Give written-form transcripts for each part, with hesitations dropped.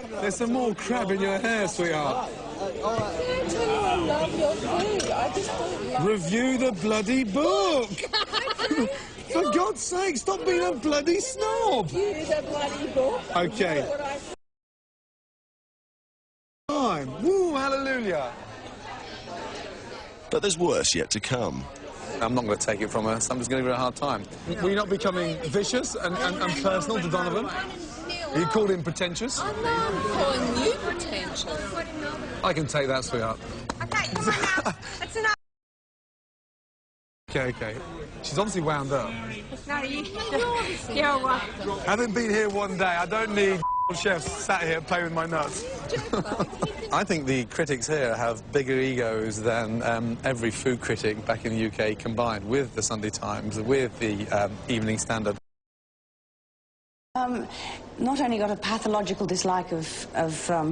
There's some more crab in your hair, sweetheart. I tell you I love your food. I just don't love Review the bloody book! For God's sake, stop being a bloody snob! Review the bloody book. Okay. Time. Woo, hallelujah! But there's worse yet to come. I'm not going to take it from her, so I'm just going to give her a hard time. Were you not becoming vicious and personal to Donovan? Are you called him pretentious? I'm calling you pretentious. I can take that, sweetheart. Okay, come on now. That's enough. Okay. She's obviously wound up. No, you're one. Having been here one day, I don't need chefs sat here playing with my nuts. I think the critics here have bigger egos than every food critic back in the UK combined, with the Sunday Times, with the Evening Standard. Not only got a pathological dislike of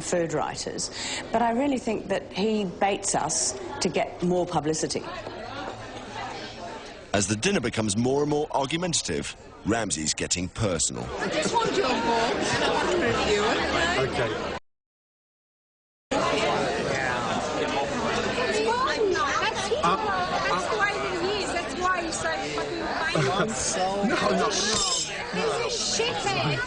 food writers, but I really think that he baits us to get more publicity. As the dinner becomes more and more argumentative, Ramsay's getting personal. I just want your book and I want to review it. Okay. That's the way that he is. That's why he's so fucking famous. No. He's a shithead.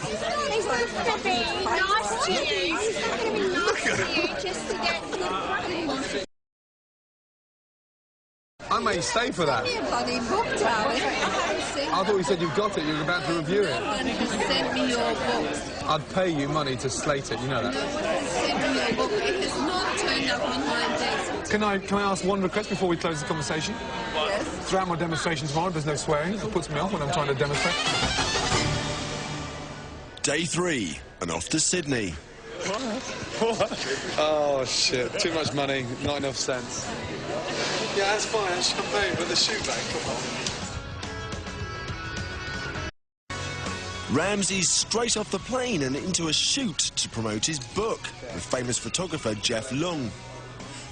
He's not going to be nice to you. He's not going to be nice to you just to get good money. I may stay for that. Give me a bloody book, darling. I thought you said you've got it, you were about to review it. No one has sent me your book. I'd pay you money to slate it, you know that. No one has sent me your book. It has not turned up on my desk. Can I ask one request before we close the conversation? Yes. Throughout my demonstration tomorrow, there's no swearing. It puts me off when I'm trying to demonstrate. Day 3, and off to Sydney. What? Oh, shit. Too much money, not enough sense. Yeah, that's fine. That's champagne, but the shoe bag, come on. Ramsay's straight off the plane and into a shoot to promote his book with famous photographer Jeff Lung.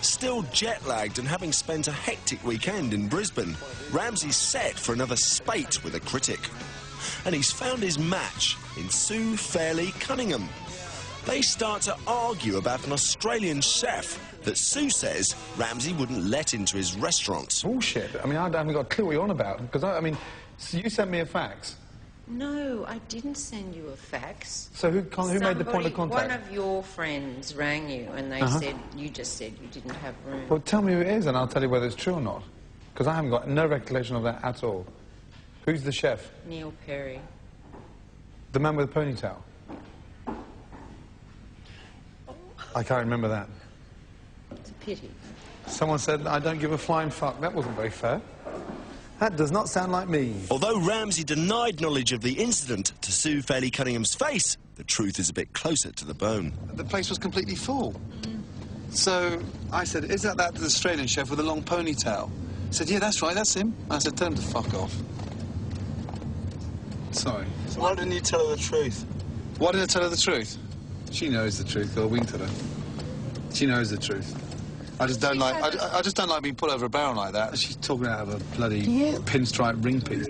Still jet-lagged and having spent a hectic weekend in Brisbane, Ramsay's set for another spate with a critic. And he's found his match in Sue Fairley Cunningham. They start to argue about an Australian chef that Sue says Ramsay wouldn't let into his restaurants. Bullshit. I mean, I haven't got a clue what you're on about. Because, I mean, so you sent me a fax. No, I didn't send you a fax. So who made the point of contact? One of your friends rang you and they said, you just said you didn't have room. Well, tell me who it is and I'll tell you whether it's true or not. Because I haven't got no recollection of that at all. Who's the chef? Neil Perry. The man with a ponytail? I can't remember that. It's a pity. Someone said, I don't give a flying fuck. That wasn't very fair. That does not sound like me. Although Ramsay denied knowledge of the incident to Sue Fairley Cunningham's face, the truth is a bit closer to the bone. The place was completely full. So I said, is that Australian chef with a long ponytail? He said, yeah, that's right, that's him. I said, tell him to fuck off. Sorry. So why didn't you tell her the truth? Why did I tell her the truth? She knows the truth, girl. Winked at her. She knows the truth. I just don't like. I just don't like being put over a barrel like that. She's talking out of a bloody pinstripe ring piece.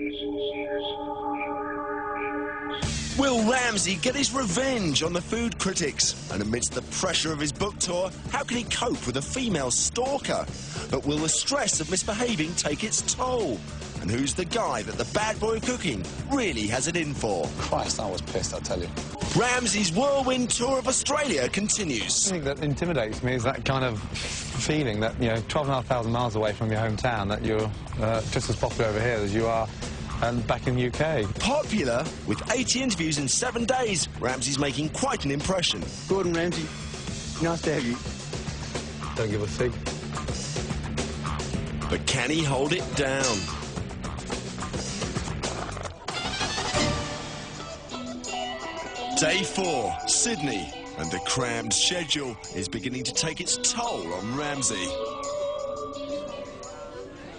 Will Ramsay get his revenge on the food critics? And amidst the pressure of his book tour, how can he cope with a female stalker? But will the stress of misbehaving take its toll? And who's the guy that the bad boy of cooking really has it in for? Christ, I was pissed, I tell you. Ramsay's whirlwind tour of Australia continues. The thing that intimidates me is that kind of feeling that, 12,500 miles away from your hometown, that you're just as popular over here as you are back in the UK. Popular, with 80 interviews in 7 days, Ramsay's making quite an impression. Gordon Ramsay, nice to have you. Don't give a fig. But can he hold it down? Day 4, Sydney, and the crammed schedule is beginning to take its toll on Ramsay.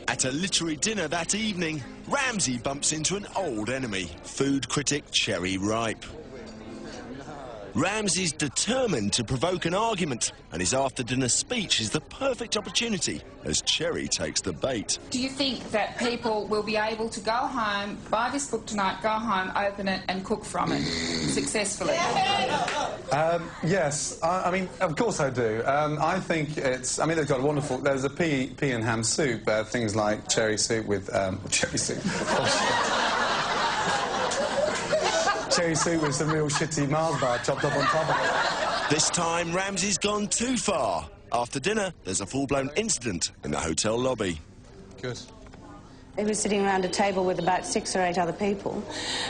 At a literary dinner that evening, Ramsay bumps into an old enemy, food critic Cherry Ripe. Ramsay's determined to provoke an argument, and his after-dinner speech is the perfect opportunity as Cherry takes the bait. Do you think that people will be able to go home, buy this book tonight, go home, open it and cook from it successfully? Yes, I mean, of course I do. I think it's... I mean, they've got a wonderful... There's a pea and ham soup, things like cherry soup with... cherry soup. Cherry soup with some real shitty Mars bar chopped up on top of it. This time, Ramsay's gone too far. After dinner, there's a full-blown incident in the hotel lobby. Good. He was sitting around a table with about 6 or 8 other people,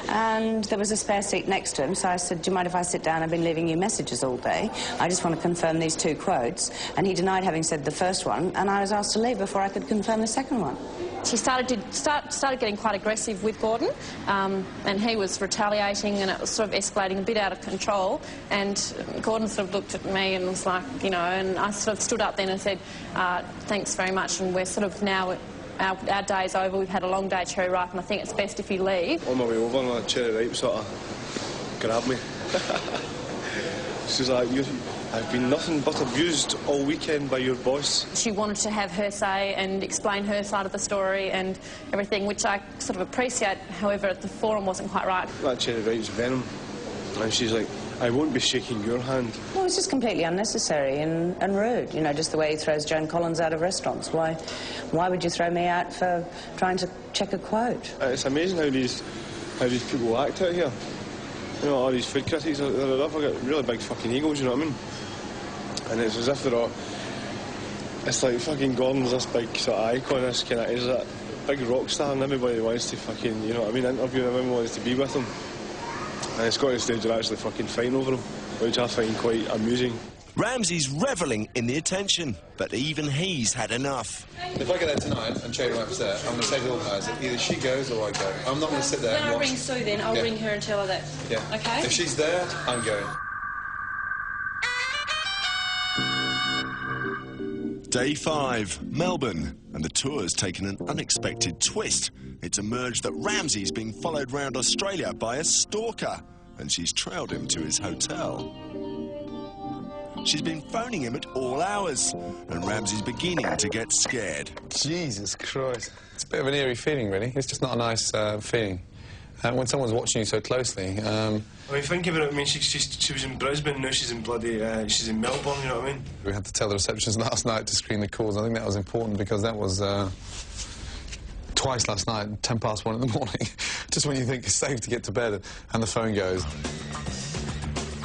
and there was a spare seat next to him, so I said, do you mind if I sit down? I've been leaving you messages all day. I just want to confirm these 2 quotes. And he denied having said the first one, and I was asked to leave before I could confirm the second one. She started getting quite aggressive with Gordon, and he was retaliating, and it was sort of escalating a bit out of control. And Gordon sort of looked at me and was like, you know, and I sort of stood up then and said, thanks very much, and we're sort of now... Our day's over, we've had a long day, Cherry Ripe, and I think it's best if you leave. On my way over, and Cherry Ripe sort of grabbed me. She's like, I've been nothing but abused all weekend by your boss. She wanted to have her say and explain her side of the story and everything, which I sort of appreciate, however, the forum wasn't quite right. That Cherry Ripe's venom, and she's like, I won't be shaking your hand. Well, it's just completely unnecessary and rude, you know, just the way he throws Joan Collins out of restaurants. Why would you throw me out for trying to check a quote? It's amazing how these people act out here. You know, all these food critics, they've got really big fucking egos, you know what I mean? And it's as if they're all... It's like fucking Gordon's this big sort of icon, this kind of... He's that big rock star, and everybody wants to fucking, you know what I mean, interview him, everyone wants to be with him. And it's got to the stage they're actually fucking fighting over him, which I find quite amusing. Ramsay's revelling in the attention, but even he's had enough. If I get there tonight and Cherry Ripe's there, I'm going to say to the organiser, either she goes or I go. I'm not going to sit there and When I watch. ring Sue then, I'll ring her and tell her that. Yeah. Okay? If she's there, I'm going. Day 5, Melbourne, and the tour's taken an unexpected twist. It's emerged that Ramsay's being followed round Australia by a stalker, and she's trailed him to his hotel. She's been phoning him at all hours, and Ramsay's beginning to get scared. Jesus Christ. It's a bit of an eerie feeling, really. It's just not a nice feeling. When someone's watching you so closely. I mean, think about it, I mean, she was in Brisbane, now she's in she's in Melbourne, you know what I mean? We had to tell the receptionist last night to screen the calls. I think that was important because that was twice last night, 1:10 in the morning. Just when you think it's safe to get to bed and the phone goes.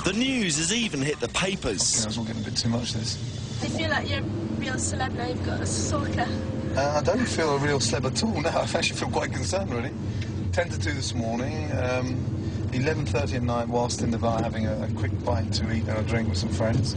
The news has even hit the papers. I was all getting a bit too much, this. Do you feel like you're a real celeb now you've got a stalker? I don't feel a real celeb at all, no. I actually feel quite concerned, really. 10 to 2 this morning, 11:30 at night whilst in the bar having a quick bite to eat and a drink with some friends.